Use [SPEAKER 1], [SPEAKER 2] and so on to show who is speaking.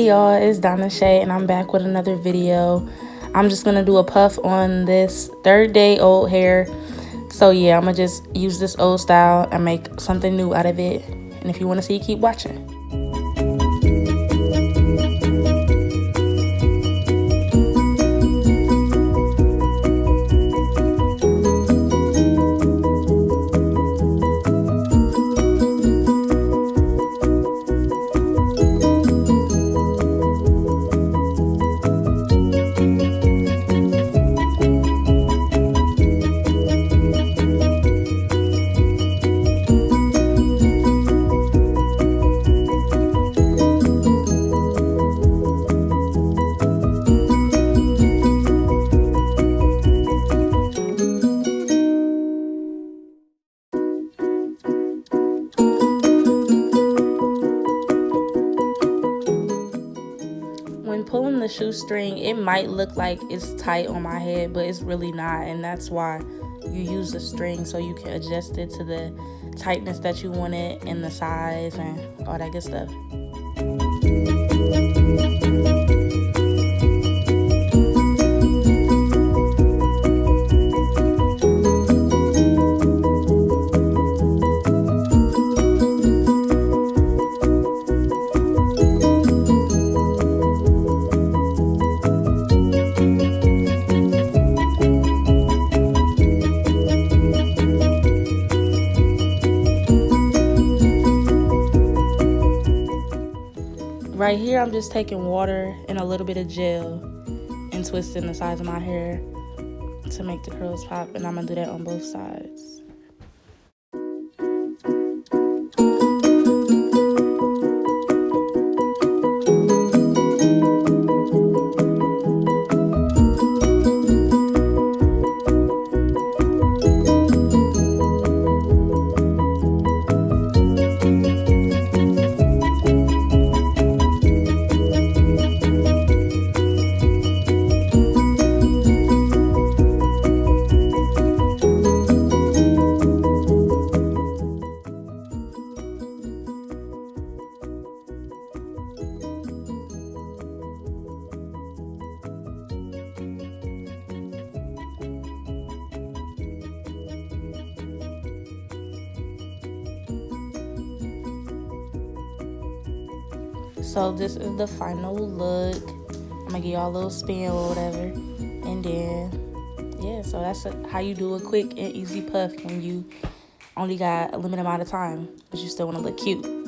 [SPEAKER 1] Hey y'all, it's Donna Shay and I'm back with another video. I'm just gonna do a puff on this 3rd day old hair. So yeah, I'm gonna just use this old style and make something new out of it. And if you wanna see, keep watching. When pulling the shoestring, it might look like it's tight on my head, but it's really not, and that's why you use the string, so you can adjust it to the tightness that you want it and the size and all that good stuff. Right here, I'm just taking water and a little bit of gel and twisting the sides of my hair to make the curls pop, and I'm gonna do that on both sides. So this is the final look. I'm gonna give y'all a little spin or whatever, and then yeah, so that's how you do a quick and easy puff when you only got a limited amount of time, but you still want to look cute.